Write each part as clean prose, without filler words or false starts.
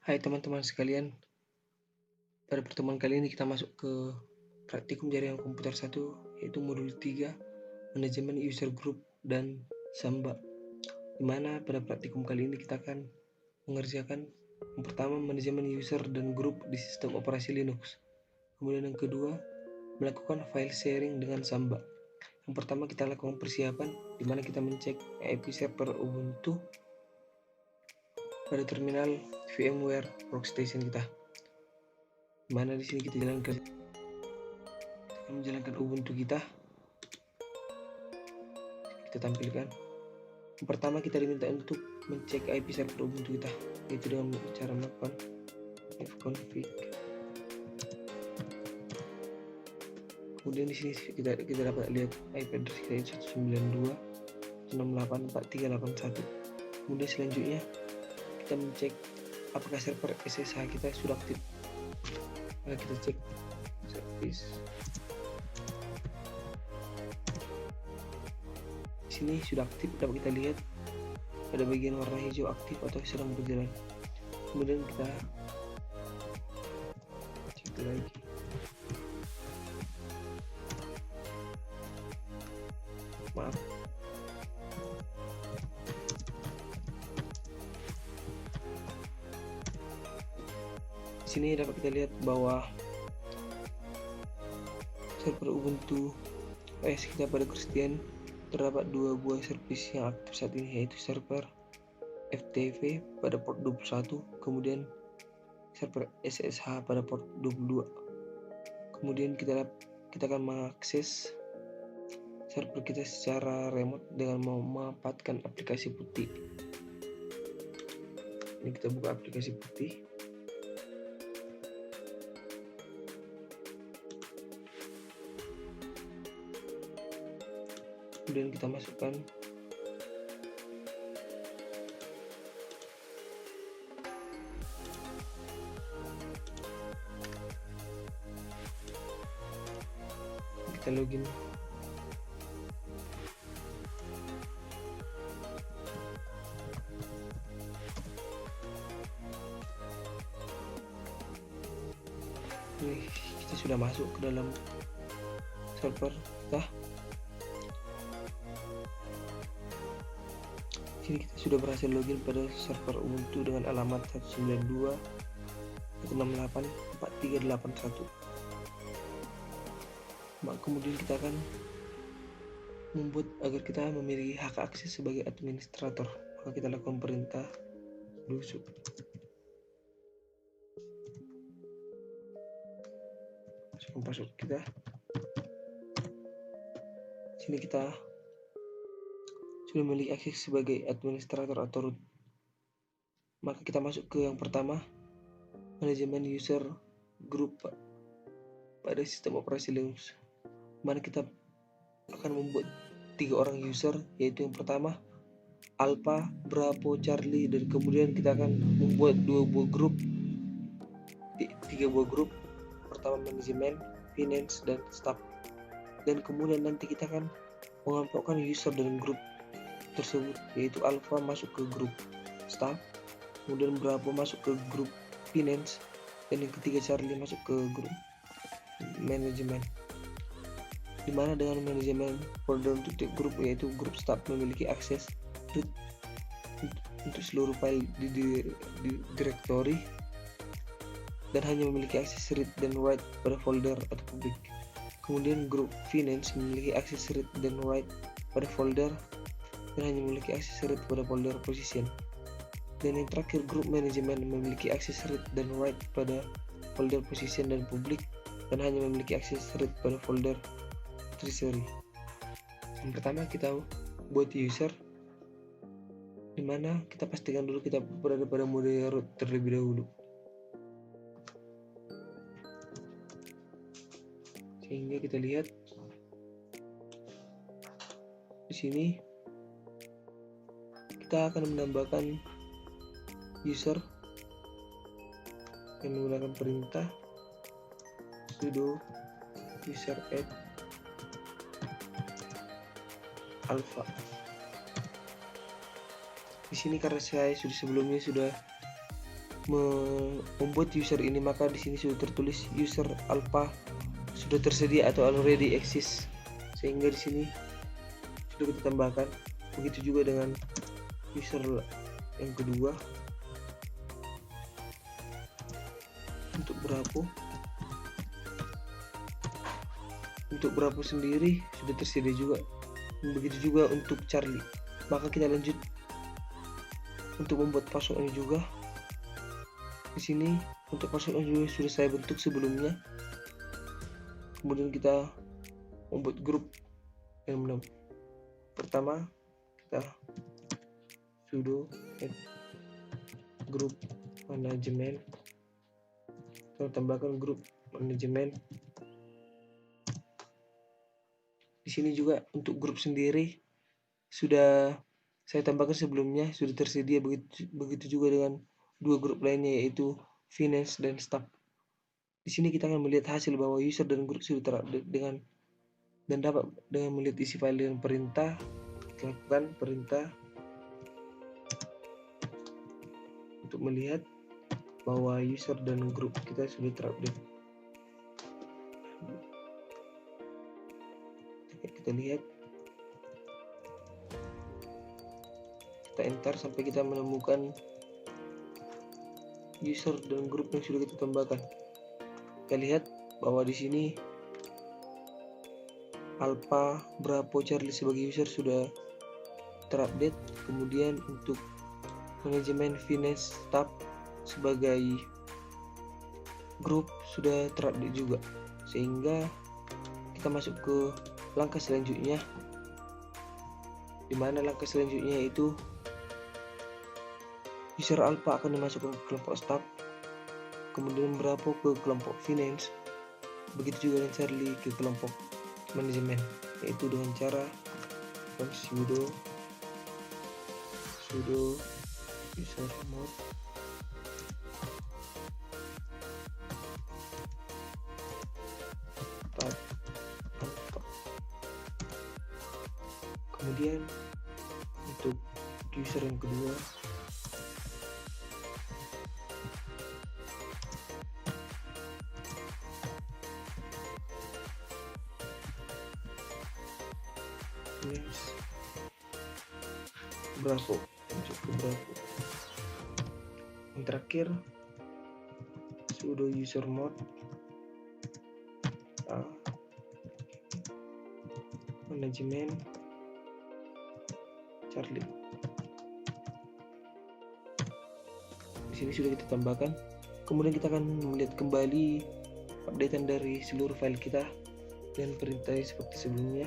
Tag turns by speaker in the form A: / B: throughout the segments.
A: Hai teman-teman sekalian, pada pertemuan kali ini kita masuk ke praktikum jaringan komputer 1, yaitu modul 3, manajemen user group dan Samba. Di mana pada praktikum kali ini kita akan mengerjakan yang pertama manajemen user dan grup di sistem operasi Linux. Kemudian yang kedua, melakukan file sharing dengan Samba. Yang pertama kita lakukan persiapan di mana kita mencek IP server Ubuntu pada terminal VMware workstation kita. Mana di sini kita menjalankan Ubuntu kita tampilkan. Yang pertama kita diminta untuk mencek IP server Ubuntu kita, yaitu dengan cara melakukan fconfig. Kemudian di sini kita dapat lihat IP address kita itu 192.168.4381. Kemudian selanjutnya kita mencek apakah server SSH kita sudah aktif. Maka kita cek service. Di sini sudah aktif, dapat kita lihat pada bagian warna hijau aktif atau sedang berjalan. Kemudian kita cek lagi. Maaf. Di sini dapat kita lihat bahwa server Ubuntu OS kita pada Christian terdapat dua buah service yang aktif saat ini, yaitu server FTP pada port 21, kemudian server SSH pada port 22. Kemudian kita akan mengakses server kita secara remote dengan memanfaatkan aplikasi putih. Ini kita buka aplikasi putih. Kemudian kita masukkan kita login. Ini kita sudah masuk ke dalam server kita. Sini kita sudah berhasil login pada server Ubuntu dengan alamat 192.168.4381. Kemudian kita akan membuat agar kita memiliki hak akses sebagai administrator. Maka kita lakukan perintah sudo. Masukkan password kita. Sini kita sudah memiliki akses sebagai administrator atau root. Maka kita masuk ke yang pertama, manajemen user group pada sistem operasi Linux, mana kita akan membuat 3 orang user, yaitu yang pertama Alpha, Bravo, Charlie, dan kemudian kita akan membuat 3 buah grup. Pertama manajemen, finance, dan staff. Dan kemudian nanti kita akan mengelompokkan user dan grup tersebut, yaitu Alpha masuk ke grup staff, kemudian Bravo masuk ke grup finance, dan yang ketiga Charlie masuk ke grup manajemen. Dimana dengan manajemen folder untuk tiap grup, yaitu grup staff memiliki akses root untuk seluruh file di directory dan hanya memiliki akses read dan write pada folder atau publik. Kemudian grup finance memiliki akses read dan write pada folder dan hanya memiliki akses read pada folder position. Dan yang terakhir grup manajemen memiliki akses read dan write pada folder position dan publik dan hanya memiliki akses read pada folder treasury. Yang pertama kita buat user, dimana kita pastikan dulu kita berada pada mode root terlebih dahulu, sehingga kita lihat di sini kita akan menambahkan user yang menggunakan perintah sudo user add alpha. Di sini karena saya sebelumnya sudah membuat user ini, maka di sini sudah tertulis user alpha sudah tersedia atau already exist, sehingga di sini sudah kita tambahkan. Begitu juga dengan user yang kedua. Untuk Bravo sendiri sudah tersedia juga. Begitu juga untuk Charlie. Maka kita lanjut untuk membuat passwordnya juga. Di sini untuk passwordnya juga sudah saya bentuk sebelumnya. Kemudian kita membuat grup yang pertama, kita sudo add grup manajemen. Kita tambahkan grup manajemen. Di sini juga untuk grup sendiri sudah saya tambahkan sebelumnya, sudah tersedia. Begitu juga dengan dua grup lainnya, yaitu finance dan staff. Di sini kita akan melihat hasil bahwa user dan grup sudah terupdate dan dapat dengan melihat isi file dengan perintah. Kita lakukan perintah untuk melihat bahwa user dan grup kita sudah terupdate. Kita lihat, kita enter sampai kita menemukan user dan grup yang sudah kita tambahkan. Kita lihat bahwa di sini Alpha, Bravo, Charlie sebagai user sudah terupdate. Kemudian untuk manajemen, finance, staff sebagai grup sudah terupdate juga, sehingga kita masuk ke langkah selanjutnya, di mana langkah selanjutnya itu user Alpha akan dimasukkan ke kelompok staff, kemudian Bravo ke kelompok finance, begitu juga dengan Charlie ke kelompok manajemen, yaitu dengan cara sudo user mode tab Alpha. Kemudian untuk user yang kedua Bravo, masuk ke Bravo. Yang terakhir sudo user mode manajemen Charlie. Di sini sudah kita tambahkan. Kemudian kita akan melihat kembali updatean dari seluruh file kita dan perintah seperti sebelumnya.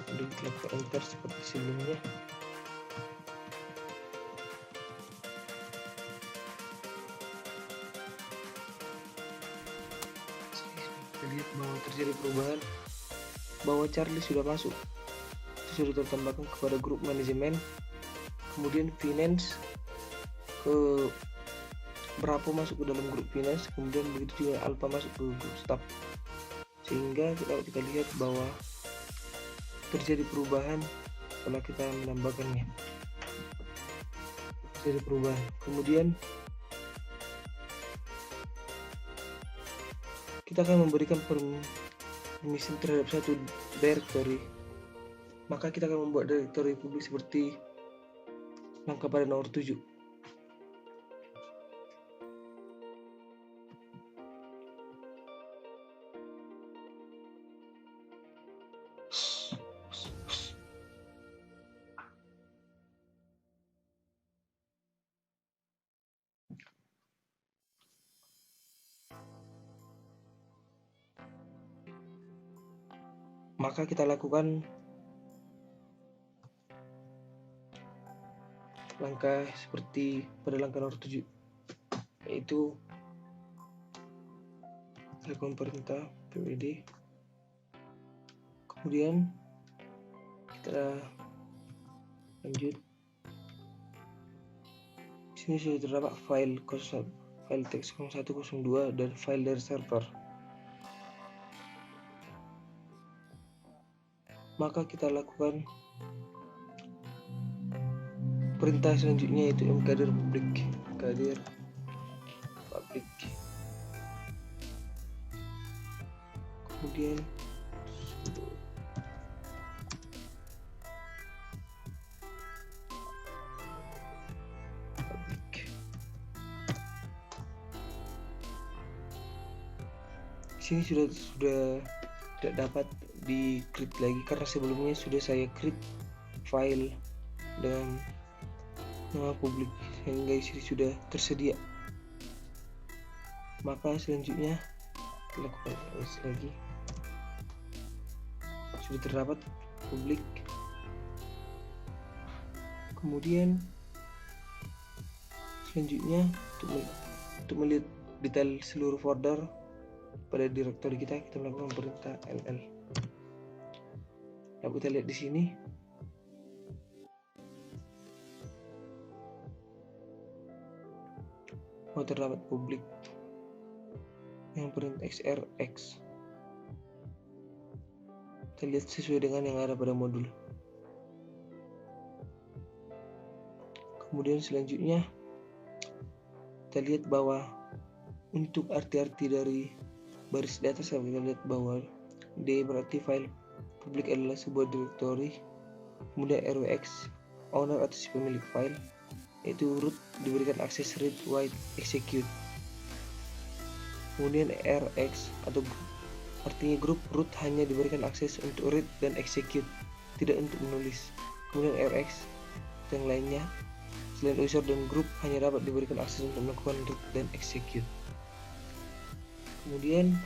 A: Kemudian kita enter seperti sebelumnya. Kita lihat bahwa terjadi perubahan, bahwa Charlie sudah masuk, sudah tertambahkan kepada grup manajemen, kemudian finance ke Bravo masuk ke dalam grup finance, kemudian begitu juga Alpha masuk ke grup staff, sehingga kita lihat bahwa terjadi perubahan setelah kita menambahkannya. Terjadi perubahan. Kemudian kita akan memberikan permission terhadap satu directory. Maka kita akan membuat directory publik seperti langkah pada nomor 7. Maka kita lakukan langkah seperti pada langkah nomor 7, yaitu lakukan perintah pwd, kemudian kita lanjut. Di sini sudah terdapat file teks 0102 dan file dari server. maka kita lakukan perintah selanjutnya, yaitu mkdir public. Kemudian sudo public. Sini sudah tidak dapat di create lagi karena sebelumnya sudah saya create file dengan nama publik sehingga isi sudah tersedia. Maka selanjutnya lakukan lagi, sudah terdapat publik. Kemudian selanjutnya untuk melihat detail seluruh folder pada direktori kita melakukan perintah ll. Dapat kita lihat di sini terdapat publik yang perintah xrx. Kita lihat sesuai dengan yang ada pada modul. Kemudian selanjutnya kita lihat bahwa untuk arti-arti dari baris di atas, kita lihat bahwa D berarti file publik adalah sebuah direktori, kemudian RWX owner atau si pemilik file, yaitu root diberikan akses read write execute. Kemudian RX atau artinya grup, root hanya diberikan akses untuk read dan execute, tidak untuk menulis. Kemudian RX yang lainnya selain user dan grup hanya dapat diberikan akses untuk melakukan read dan execute. Kemudian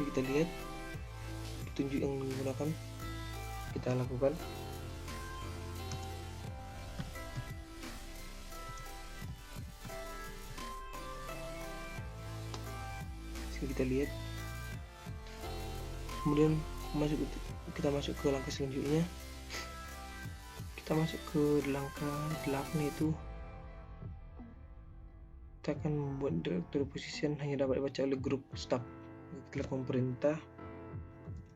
A: kita lihat petunjuk yang menggunakan, kita lakukan. Kita lihat, kemudian kita masuk ke langkah selanjutnya. Kita masuk ke langkah 8, yaitu kita akan membuat directory position hanya dapat dibaca oleh grup staff. Kita lakukan perintah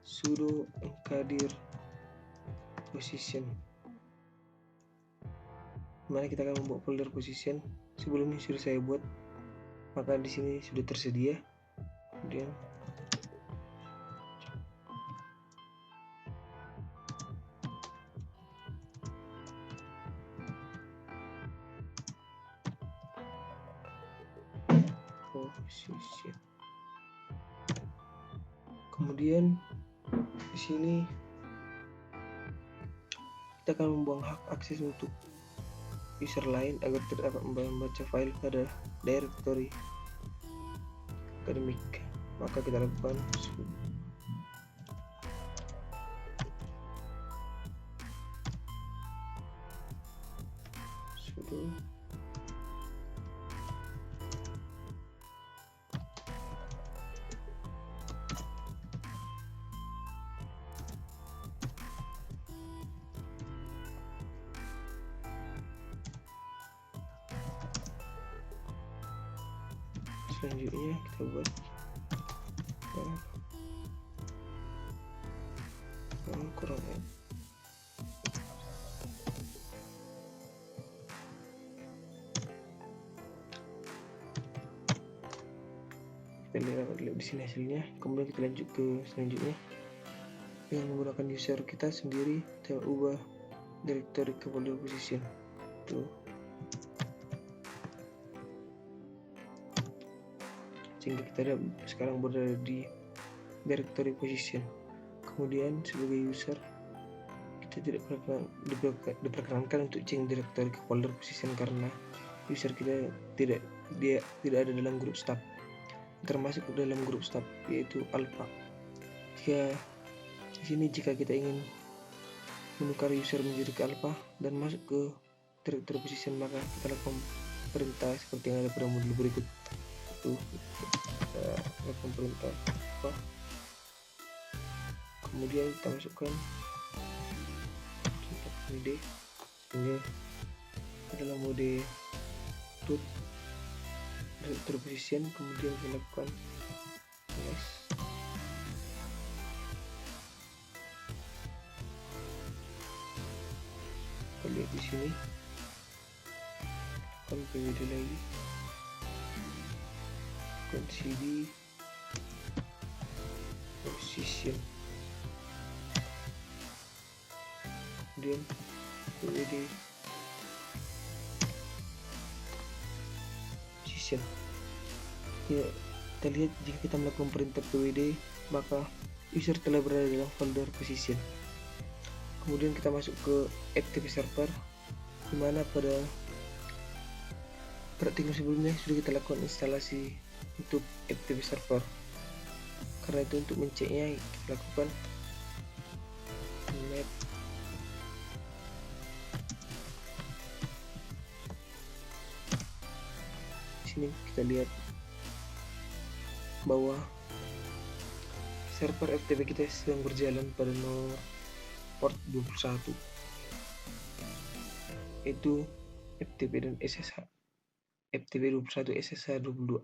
A: sudo mkdir position, dimana kita akan membuat folder position. Sebelumnya sudah saya buat, maka di sini sudah tersedia. Kemudian position. Kemudian di sini kita akan membuang hak akses untuk user lain agar tidak dapat membaca file pada directory akademik. Maka kita lakukan sudo selanjutnya kita buat kurang ya. Kita lihat di sini hasilnya. Kemudian kita lanjut ke selanjutnya dengan menggunakan user kita sendiri. Kita ubah directory ke folder position tuh, sehingga kita sekarang berada di directory position. Kemudian sebagai user kita tidak diperkenankan untuk change directory ke folder position karena user kita tidak ada dalam grup staff, termasuk dalam grup staff yaitu alpha. Di sini jika kita ingin menukar user menjadi ke alpha dan masuk ke directory position, maka kita lakukan perintah seperti yang ada pada modul berikut. Itu kita lakukan perintah alpha. Kemudian kita masukkan mode, sehingga adalah mode root directory position. Kemudian kita lakukan yes. kita lihat di sini kan PWD lagi, kan CD position, kemudian PWD position. Ya, kita lihat jika kita melakukan perintah PWD maka user telah berada dalam folder position. Kemudian kita masuk ke FTP server, dimana pada praktikum sebelumnya sudah kita lakukan instalasi untuk FTP server. Karena itu untuk menceknya kita lakukan map sini. Kita lihat bahwa server FTP kita sedang berjalan pada nomor port 21, yaitu FTP dan SSH, FTP 21 SSH 22.